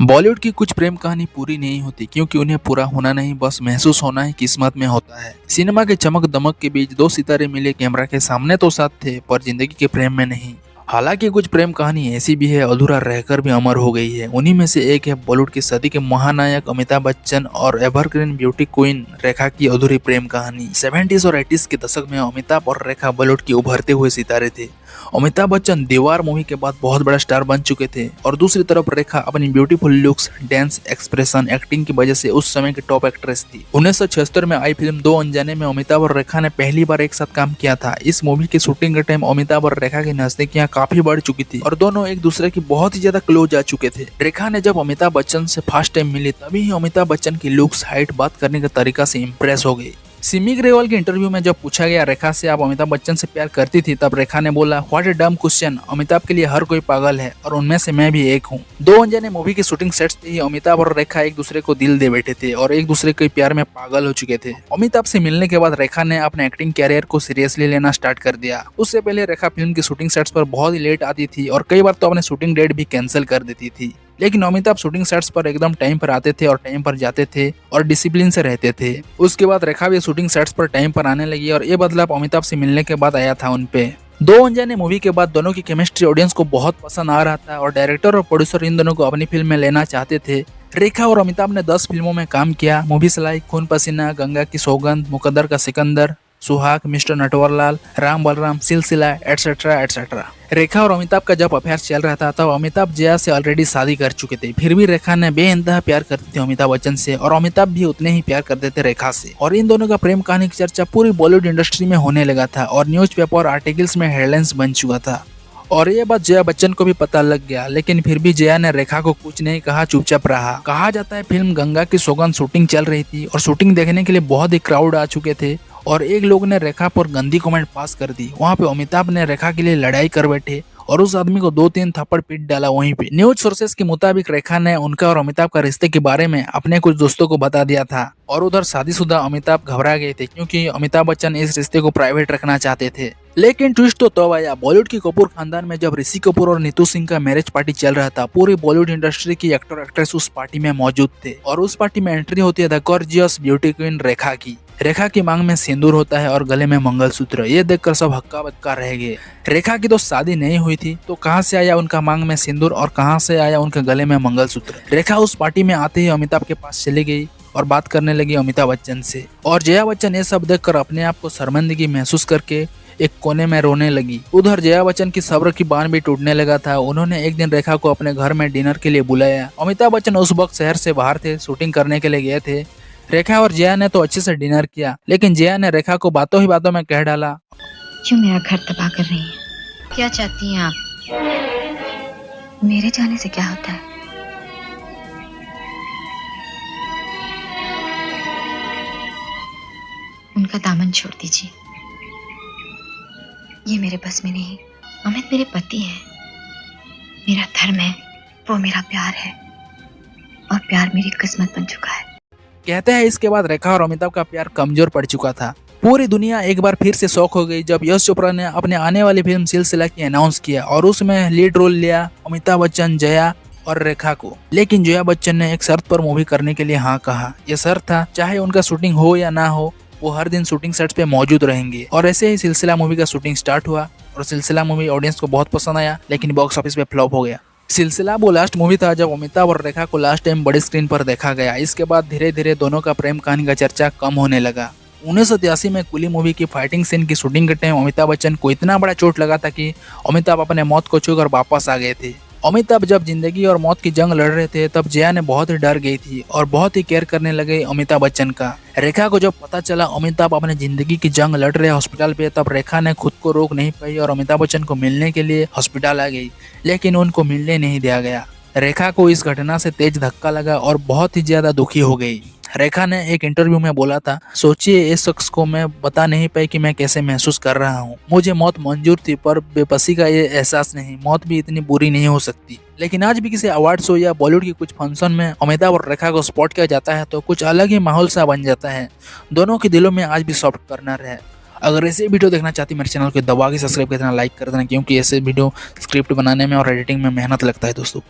बॉलीवुड की कुछ प्रेम कहानी पूरी नहीं होती क्योंकि उन्हें पूरा होना नहीं, बस महसूस होना ही किस्मत में होता है। सिनेमा के चमक दमक के बीच दो सितारे मिले कैमरा के सामने तो साथ थे, पर जिंदगी के प्रेम में नहीं। हालांकि कुछ प्रेम कहानी ऐसी भी है अधूरा रहकर भी अमर हो गई है। उन्हीं में से एक है बॉलीवुड की सदी के महानायक अमिताभ बच्चन और एवरग्रीन ब्यूटी क्वीन रेखा की अधूरी प्रेम कहानी। 70s और 80s के दशक में अमिताभ और रेखा बॉलीवुड के उभरते हुए सितारे थे। अमिताभ बच्चन दीवार मूवी के बाद बहुत बड़ा स्टार बन चुके थे और दूसरी तरफ रेखा अपनी beautiful looks, dance, expression, acting की वजह से उस समय की टॉप एक्ट्रेस थी। 1976 में आई फिल्म दो अनजाने में अमिताभ और रेखा ने पहली बार एक साथ काम किया था। इस मूवी की शूटिंग के टाइम अमिताभ और रेखा की नजदीकियां काफी बढ़ चुकी थी और दोनों एक दूसरे की बहुत ही ज्यादा क्लोज आ चुके थे। रेखा ने जब अमिताभ बच्चन से फर्स्ट टाइम मिली तभी ही अमिताभ बच्चन की लुक्स, हाइट, बात करने का तरीका से इम्प्रेस हो गई। सिमी ग्रेवाल के इंटरव्यू में जब पूछा गया रेखा से आप अमिताभ बच्चन से प्यार करती थी, तब रेखा ने बोला, व्हाट ए डम क्वेश्चन, अमिताभ के लिए हर कोई पागल है और उनमें से मैं भी एक हूँ। दो अनजाने मूवी की शूटिंग सेट्स पे ही अमिताभ और रेखा एक दूसरे को दिल दे बैठे थे और एक दूसरे के प्यार में पागल हो चुके थे। अमिताभ से मिलने के बाद रेखा ने अपने एक्टिंग कैरियर को सीरियसली लेना स्टार्ट कर दिया। उससे पहले रेखा फिल्म की शूटिंग सेट्स पर बहुत ही लेट आती थी और कई बार तो अपने शूटिंग डेट भी कैंसिल कर देती थी। लेकिन अमिताभ शूटिंग सेट्स पर एकदम टाइम पर आते थे और टाइम पर जाते थे और डिसिप्लिन से रहते थे। उसके बाद रेखा भी शूटिंग सेट्स पर टाइम पर आने लगी और ये बदलाव अमिताभ से मिलने के बाद आया था उनपे। दो अनजाने मूवी के बाद दोनों की केमिस्ट्री ऑडियंस को बहुत पसंद आ रहा था और डायरेक्टर और प्रोड्यूसर इन दोनों को अपनी फिल्म में लेना चाहते थे। रेखा और अमिताभ ने 10 फिल्मों में काम किया। मूवीज लाइक खून पसीना, गंगा की सौगंध, मुकद्दर का सिकंदर, सुहाग, मिस्टर नटवरलाल, राम बलराम, सिलसिला, एटसेट्रा एटसेट्रा। रेखा और अमिताभ का जब अफेयर चल रहा था तब अमिताभ जया से ऑलरेडी शादी कर चुके थे। फिर भी रेखा ने बेइंतहा प्यार करती थी अमिताभ बच्चन से और अमिताभ भी उतने ही प्यार करते थे रेखा से। और इन दोनों का प्रेम कहानी की चर्चा पूरी बॉलीवुड इंडस्ट्री में होने लगा था और न्यूज़पेपर और आर्टिकल्स में हेडलाइंस बन चुका था। और ये बात जया बच्चन को भी पता लग गया, लेकिन फिर भी जया ने रेखा को कुछ नहीं कहा, चुपचाप रहा। कहा जाता है फिल्म गंगा की सौगंध शूटिंग चल रही थी और शूटिंग देखने के लिए बहुत ही क्राउड आ चुके थे और एक लोग ने रेखा पर गंदी कमेंट पास कर दी। वहाँ पे अमिताभ ने रेखा के लिए लड़ाई कर बैठे और उस आदमी को 2-3 थप्पड़ पीट डाला वहीं पे। न्यूज सोर्सेस के मुताबिक रेखा ने उनका और अमिताभ का रिश्ते के बारे में अपने कुछ दोस्तों को बता दिया था और उधर शादीशुदा अमिताभ घबरा गए थे क्योंकि अमिताभ बच्चन इस रिश्ते को प्राइवेट रखना चाहते थे। लेकिन ट्विस्ट तो तब आया बॉलीवुड की कपूर खानदान में जब ऋषि कपूर और नीतू सिंह का मैरिज पार्टी चल रहा था। पूरी बॉलीवुड इंडस्ट्री की एक्टर एक्ट्रेस उस पार्टी में मौजूद थे और उस पार्टी में एंट्री होती है द गॉर्जियस ब्यूटी क्वीन रेखा की। रेखा की मांग में सिंदूर होता है और गले में मंगलसूत्र। ये देखकर सब हक्का बक्का रह गए। रेखा की तो शादी नहीं हुई थी तो कहां से आया उनका मांग में सिंदूर और कहां से आया उनके गले में मंगलसूत्र। रेखा उस पार्टी में आते ही अमिताभ के पास चली गई और बात करने लगी अमिताभ बच्चन से और जया बच्चन ये सब देखकर अपने आप को शर्मिंदगी महसूस करके एक कोने में रोने लगी। उधर जया बच्चन की सब्र की बांध भी टूटने लगा था। उन्होंने एक दिन रेखा को अपने घर में डिनर के लिए बुलाया। अमिताभ बच्चन उस वक्त शहर से बाहर थे, शूटिंग करने के लिए गए थे। रेखा और जया ने तो अच्छे से डिनर किया, लेकिन जया ने रेखा को बातों ही बातों में कह डाला, क्यों मेरा घर तबाह कर रही हैं? क्या चाहती हैं आप? मेरे जाने से क्या होता है? उनका दामन छोड़ दीजिए, ये मेरे बस में नहीं। अमित मेरे पति हैं, मेरा धर्म है, वो मेरा प्यार है और प्यार मेरी किस्मत बन चुका है। कहते हैं इसके बाद रेखा और अमिताभ का प्यार कमजोर पड़ चुका था। पूरी दुनिया एक बार फिर से शॉक हो गई जब यश चोपड़ा ने अपने आने वाली फिल्म सिलसिला की अनाउंस किया और उसमें लीड रोल लिया अमिताभ बच्चन, जया और रेखा को। लेकिन जया बच्चन ने एक शर्त पर मूवी करने के लिए हाँ कहा। यह शर्त था, चाहे उनका शूटिंग हो या ना हो, वो हर दिन शूटिंग सेट्स पे मौजूद रहेंगे। और ऐसे ही सिलसिला मूवी का शूटिंग स्टार्ट हुआ और सिलसिला मूवी ऑडियंस को बहुत पसंद आया, लेकिन बॉक्स ऑफिस पे फ्लॉप हो गया। सिलसिला वो लास्ट मूवी था जब अमिताभ और रेखा को लास्ट टाइम बड़ी स्क्रीन पर देखा गया। इसके बाद धीरे धीरे दोनों का प्रेम कहानी का चर्चा कम होने लगा। 1983 में कुली मूवी की फाइटिंग सीन की शूटिंग के टाइम अमिताभ बच्चन को इतना बड़ा चोट लगा था कि अमिताभ अपने मौत को छूकर वापस आ गए थे। अमिताभ जब जिंदगी और मौत की जंग लड़ रहे थे तब जया ने बहुत ही डर गई थी और बहुत ही केयर करने लगे अमिताभ बच्चन का। रेखा को जब पता चला अमिताभ अपने जिंदगी की जंग लड़ रहे हॉस्पिटल पे, तब रेखा ने खुद को रोक नहीं पाई और अमिताभ बच्चन को मिलने के लिए हॉस्पिटल आ गई, लेकिन उनको मिलने नहीं दिया गया। रेखा को इस घटना से तेज धक्का लगा और बहुत ही ज्यादा दुखी हो गई। रेखा ने एक इंटरव्यू में बोला था, सोचिए इस शख्स को मैं बता नहीं पाई कि मैं कैसे महसूस कर रहा हूँ। मुझे मौत मंजूर थी पर बेबसी का ये एहसास नहीं। मौत भी इतनी बुरी नहीं हो सकती। लेकिन आज भी किसी अवार्ड शो या बॉलीवुड की कुछ फंक्शन में अमिताभ और रेखा को स्पॉट किया जाता है तो कुछ अलग ही माहौल सा बन जाता है। दोनों के दिलों में आज भी सॉफ्ट कॉर्नर है। अगर ऐसे वीडियो देखना चाहती मेरे चैनल को दबा के सब्सक्राइब कर देना, लाइक कर देना, क्योंकि ऐसे वीडियो स्क्रिप्ट बनाने में और एडिटिंग में मेहनत लगता है दोस्तों।